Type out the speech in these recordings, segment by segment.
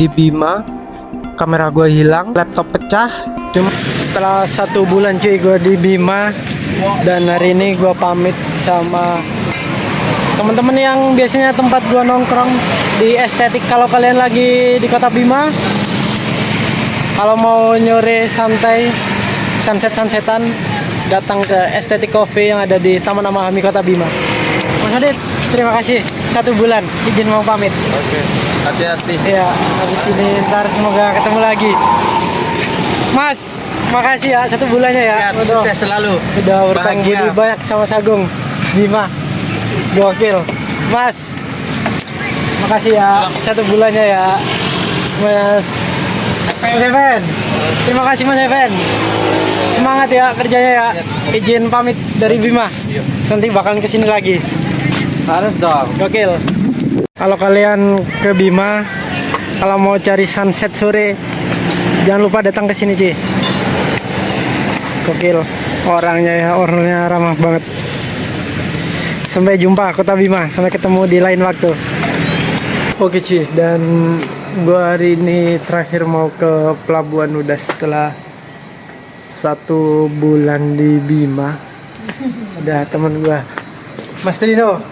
di Bima, kamera gue hilang, laptop pecah. Cuma setelah 1 bulan cuy gue di Bima, dan hari ini gue pamit sama teman-teman yang biasanya tempat gue nongkrong di estetik. Kalau kalian lagi di kota Bima, kalau mau nyore santai, sunsetan, datang ke Estetik Coffee yang ada di Taman Amahami Kota Bima. Mas Adit, terima kasih 1 bulan izin mau pamit. Oke, hati-hati. Ya, habis ini ntar semoga ketemu lagi. Mas, makasih ya 1 bulannya ya. Siap, sukses selalu. Udah bertanggung Bahagia. budi banyak sama Sagung Bima. Gokil. Mas, makasih ya 1 bulannya ya. Mas Evan. Terima kasih Mas Evan. Semangat ya kerjanya ya. Izin pamit dari Bima. Nanti bakalan kesini lagi. Harus dong. Gokil. Kalau kalian ke Bima, kalau mau cari sunset sore, jangan lupa datang ke sini, Ci. Gokil. Orangnya ramah banget. Sampai jumpa Kota Bima, sampai ketemu di lain waktu. Oke, Ci, dan gua hari ini terakhir mau ke Pelabuhan udah setelah 1 bulan di Bima. Ada temen gua, Mas Trino.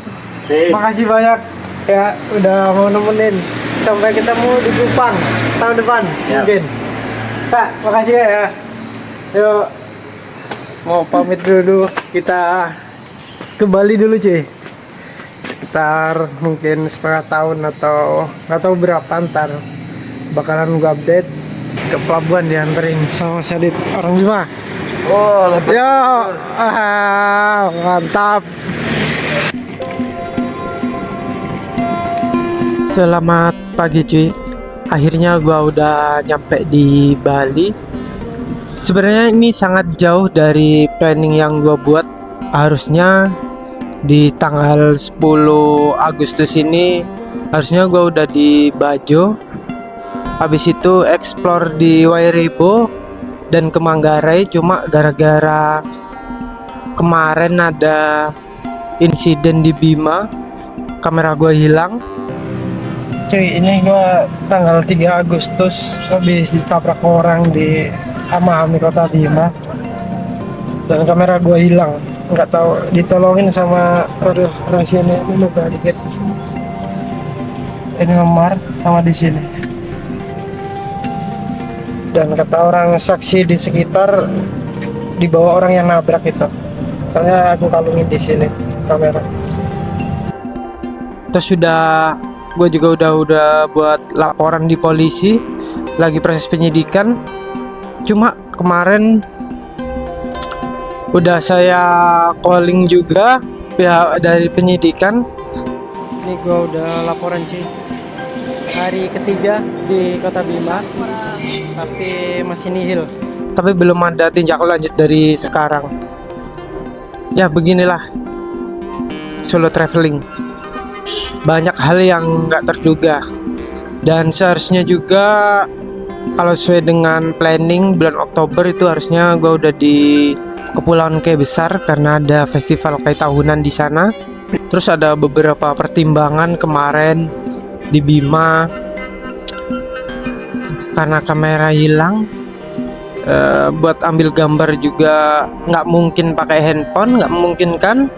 Makasih banyak ya udah mau nemenin. Sampai ketemu di Kupang tahun depan mungkin. Kak, makasih ya. Yuk, mau pamit dulu. Kita ke Bali dulu cuy. Sekitar mungkin setengah tahun atau nggak tahu berapa, ntar bakalan gua update. Ke pelabuhan dianterin sama Sadit orang Bima. Oh, lebih. Yo, mantap. Selamat pagi cuy. Akhirnya gua udah nyampe di Bali. Sebenarnya ini sangat jauh dari planning yang gua buat. Harusnya di tanggal 10 Agustus ini harusnya gua udah di Bajo. Habis itu explore di Wairebo dan ke Manggarai, cuma gara-gara kemarin ada insiden di Bima, kamera gua hilang. Cuy, ini gua tanggal 3 Agustus habis ditabrak orang di Amahami Kota Bima dan kamera gua hilang. Nggak tahu, ditolongin sama orang sini. Ini lupa dikit. Ini Memar sama di sini. Dan kata orang saksi di sekitar, dibawa orang yang nabrak itu. Soalnya aku kalungin di sini kamera. Terus gue juga udah buat laporan di polisi, lagi proses penyidikan. Cuma kemarin udah saya calling juga pihak dari penyidikan. Ini gue udah laporan cuy. Hari ketiga di Kota Bima, tapi masih nihil. Tapi belum ada tindak lanjut dari sekarang. Ya beginilah solo traveling. Banyak hal yang nggak terduga. Dan seharusnya juga kalau sesuai dengan planning bulan Oktober itu harusnya gue udah di Kepulauan K Besar karena ada festival kayak tahunan di sana. Terus ada beberapa pertimbangan kemarin di Bima karena kamera hilang. Buat ambil gambar juga nggak mungkin pakai handphone, nggak mungkin kan.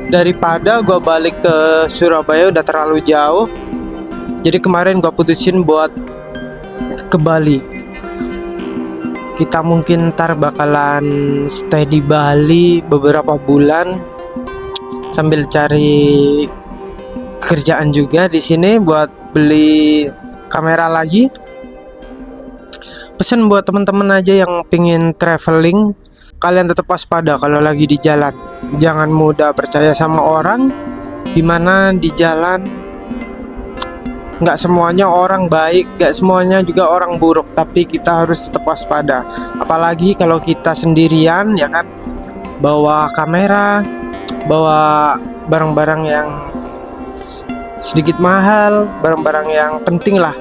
Daripada gua balik ke Surabaya udah terlalu jauh, jadi kemarin gua putusin buat ke Bali. Kita mungkin ntar bakalan stay di Bali beberapa bulan sambil cari kerjaan juga di sini buat beli kamera lagi. Pesan buat teman-teman aja yang pingin traveling, kalian tetap waspada kalau lagi di jalan. Jangan mudah percaya sama orang, dimana di jalan nggak semuanya orang baik, nggak semuanya juga orang buruk, tapi kita harus tetap waspada. Apalagi kalau kita sendirian ya kan, bawa kamera, bawa barang-barang yang sedikit mahal, barang-barang yang penting lah.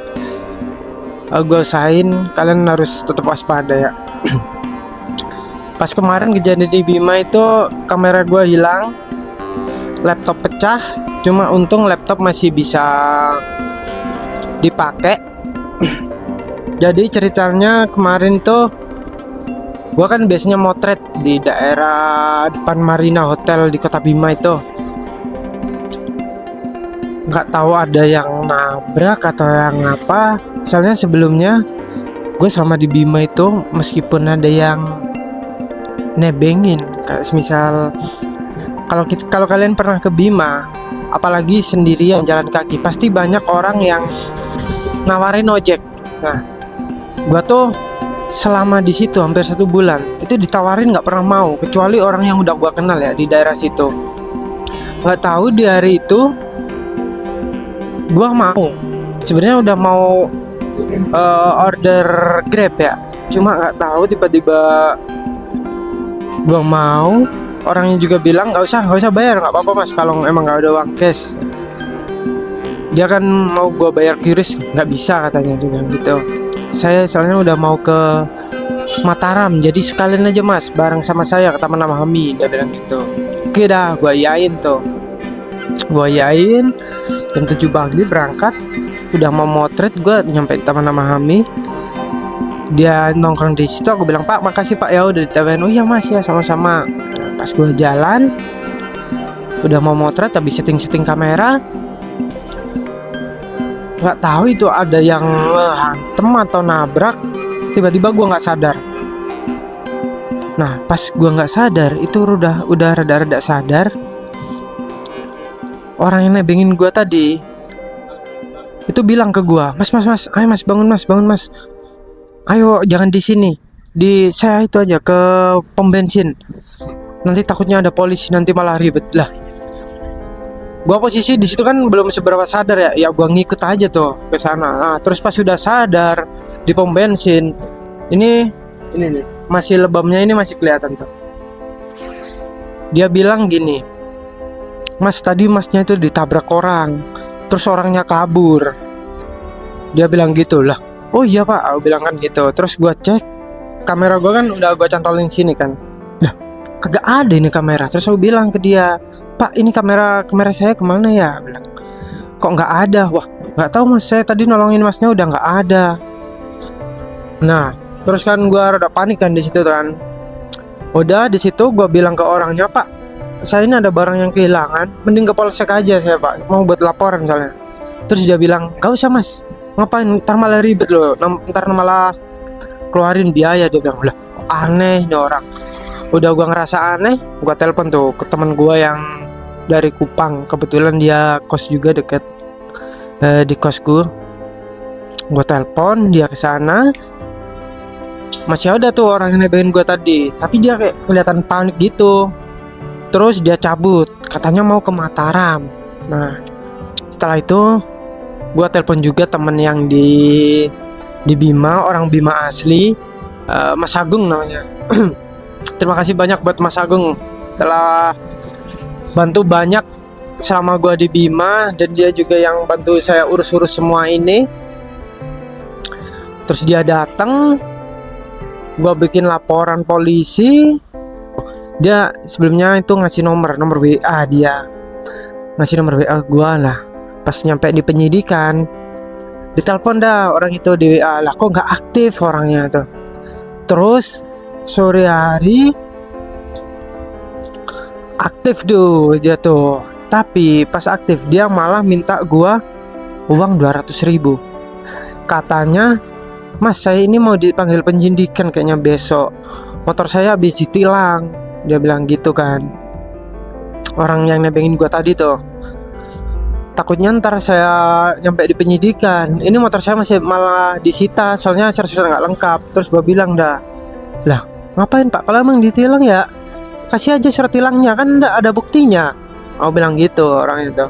Gue usahain kalian harus tetap waspada ya. Pas kemarin kejadian di Bima itu kamera gue hilang, laptop pecah, cuma untung laptop masih bisa dipakai. Jadi ceritanya kemarin tuh gua kan biasanya motret di daerah depan Marina Hotel di Kota Bima itu. Nggak tahu ada yang nabrak atau yang apa. Soalnya sebelumnya gue selama di Bima itu meskipun ada yang nebengin, kayak misal kalau kalian pernah ke Bima, apalagi sendirian jalan kaki, pasti banyak orang yang nawarin ojek. Nah, gua tuh selama di situ hampir 1 bulan itu ditawarin nggak pernah mau, kecuali orang yang udah gua kenal ya di daerah situ. Nggak tahu di hari itu gua mau, sebenarnya udah mau order Grab ya, cuma nggak tahu tiba-tiba gua mau. Orangnya juga bilang nggak usah bayar, nggak apa-apa mas kalau emang nggak ada uang cash. Dia kan mau gua bayar QRIS, nggak bisa katanya, dia bilang gitu. Saya soalnya udah mau ke Mataram, jadi sekalian aja mas bareng sama saya ke Taman Amahami, dia bilang gitu. Oke dah, gua yain tuh. Gua yain jam 7 pagi berangkat, udah mau motret, gua nyampe di Taman Amahami. Dia nongkrong di situ, aku bilang pak makasih pak ya udah ditawarin. Oh iya mas ya sama-sama. Pas gue jalan udah mau motret, habis setting kamera, nggak tahu itu ada yang hantem atau nabrak, tiba-tiba gue nggak sadar. Nah pas gue nggak sadar itu udah rada-rada sadar, orang yang nebengin gue tadi itu bilang ke gue, mas ayo mas bangun mas, ayo jangan di sini, di saya itu aja ke pom bensin, nanti takutnya ada polisi, nanti malah ribet lah. Gua posisi di situ kan belum seberapa sadar ya gua ngikut aja tuh ke sana. Nah, terus pas sudah sadar di pom bensin, ini nih masih lebamnya ini masih kelihatan tuh. Dia bilang gini, mas tadi masnya itu ditabrak orang, terus orangnya kabur. Dia bilang gitu lah. Oh iya pak, aku bilang kan gitu. Terus gua cek kamera gua kan udah gua cantolin sini kan. Lah, kagak ada ini kamera. Terus aku bilang ke dia, Pak ini kamera saya kemana ya? Bilang, kok nggak ada? Wah nggak tahu mas, saya tadi nolongin masnya udah nggak ada. Nah terus kan gua rada panik kan di situ kan. Udah di situ gua bilang ke orangnya, Pak saya ini ada barang yang kehilangan, mending ke polsek aja saya pak, mau buat laporan misalnya. Terus dia bilang nggak usah mas, ngapain ntar malah ribet loh, ntar malah keluarin biaya. Dia bilang lah aneh nih orang. Udah gua ngerasa aneh, gua telepon tuh ke teman gua yang dari Kupang, kebetulan dia kos juga deket di kosku. Gua telepon dia ke sana, masih ada tuh orang yang nebengin gua tadi, tapi dia kayak kelihatan panik gitu. Terus dia cabut, katanya mau ke Mataram. Nah setelah itu gua telepon juga temen yang di Bima, orang Bima asli, Mas Agung namanya. Terima kasih banyak buat Mas Agung, telah bantu banyak selama gua di Bima, dan dia juga yang bantu saya urus-urus semua ini. Terus dia datang, gua bikin laporan polisi. Dia sebelumnya itu ngasih nomor WA, dia ngasih nomor WA gua lah. Pas nyampe di penyidikan, ditelepon dah orang itu di WA, lah kok nggak aktif orangnya tuh. Terus sore hari aktif tuh dia tuh, tapi pas aktif dia malah minta gua uang 200.000. Katanya mas saya ini mau dipanggil penyidikan kayaknya besok, motor saya habis ditilang. Dia bilang gitu kan, orang yang nebengin gua tadi tuh. Takutnya ntar saya nyampe di penyidikan, ini motor saya masih malah disita, soalnya servisnya nggak lengkap. Terus gua bilang dah, lah ngapain pak, kalau emang ditilang ya kasih aja surat tilangnya, kan nggak ada buktinya. Aku bilang gitu orang itu.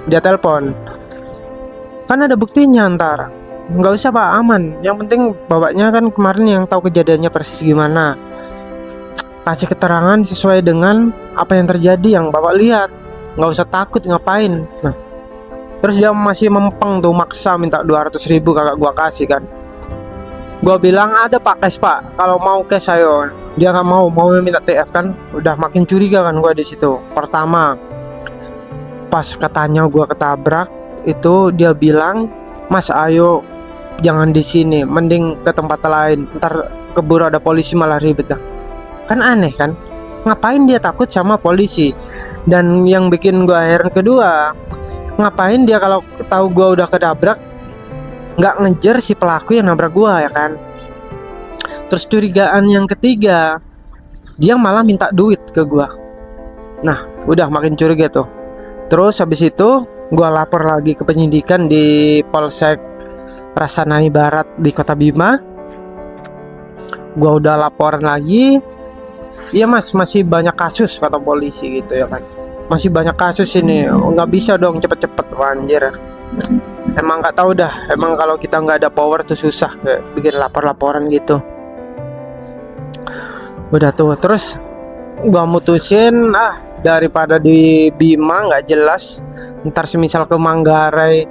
Dia telepon, kan ada buktinya, ntar nggak usah pak, aman, yang penting bapaknya kan kemarin yang tahu kejadiannya persis gimana, kasih keterangan sesuai dengan apa yang terjadi yang bapak lihat, nggak usah takut ngapain. Nah terus dia masih mempeng tuh, maksa minta 200.000, kakak gua kasih kan. Gua bilang ada pak cash pak, kalau mau cash ayo. Dia nggak mau minta TF kan. Udah makin curiga kan gua di situ. Pertama pas katanya gua ketabrak itu, dia bilang Mas ayo jangan di sini, mending ke tempat lain, ntar keburu ada polisi malah ribet dah. Kan aneh kan, ngapain dia takut sama polisi? Dan yang bikin gua heran kedua, ngapain dia kalau tahu gua udah kedabrak nggak ngejar si pelaku yang nabrak gua, ya kan? Terus curigaan yang ketiga, dia malah minta duit ke gua. Nah udah makin curiga tuh. Terus habis itu gua lapor lagi ke penyidikan di Polsek Rasanai Barat di Kota Bima. Gua udah laporan lagi. Iya mas, masih banyak kasus kata polisi gitu ya kan. Masih banyak kasus ini, nggak bisa dong cepet-cepet anjir. Emang nggak tahu dah. Emang kalau kita nggak ada power tuh susah kayak bikin lapor-laporan gitu. Udah tuh, terus gua mutusin daripada di Bima nggak jelas, ntar semisal ke Manggarai,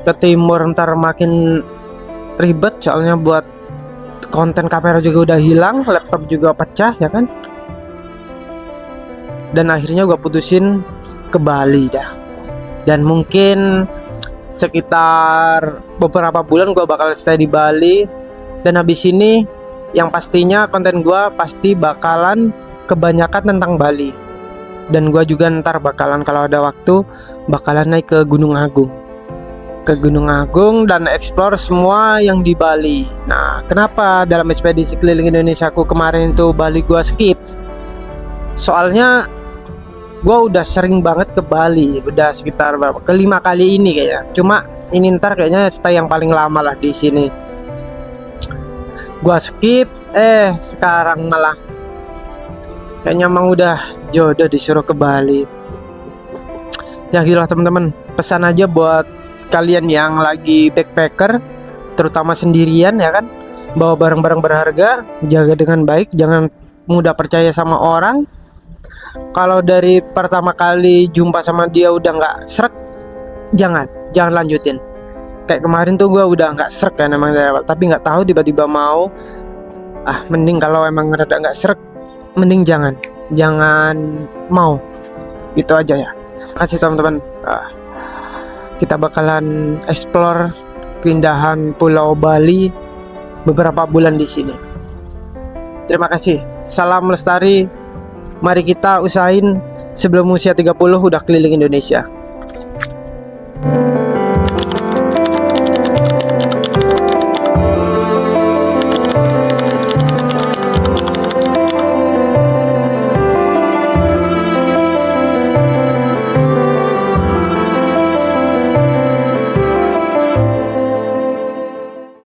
ke timur ntar makin ribet soalnya buat konten kamera juga udah hilang, laptop juga pecah ya kan. Dan akhirnya gue putusin ke Bali dah. Dan mungkin sekitar beberapa bulan gue bakal stay di Bali. Dan habis ini yang pastinya konten gue pasti bakalan kebanyakan tentang Bali. Dan gue juga ntar bakalan kalau ada waktu bakalan naik ke Gunung Agung. Ke Gunung Agung dan explore semua yang di Bali. Nah, kenapa dalam ekspedisi keliling Indonesia aku kemarin itu Bali gua skip? Soalnya gua udah sering banget ke Bali, udah sekitar berapa? Kelima kali ini kayaknya. Cuma ini ntar kayaknya stay yang paling lama lah di sini. Gua skip, sekarang malah kayaknya emang udah jodoh disuruh ke Bali. Ya gila teman-teman, pesan aja buat kalian yang lagi backpacker, terutama sendirian ya kan, bawa barang-barang berharga, jaga dengan baik, jangan mudah percaya sama orang. Kalau dari pertama kali jumpa sama dia udah nggak srek, jangan lanjutin. Kayak kemarin tuh gue udah nggak srek kan emang dari awal, tapi nggak tahu tiba-tiba mau. Mending kalau emang rada nggak srek, mending jangan mau. Itu aja ya. Kasih teman-teman. Kita bakalan explore keindahan Pulau Bali beberapa bulan di sini. Terima kasih. Salam lestari. Mari kita usahain sebelum usia 30 udah keliling Indonesia.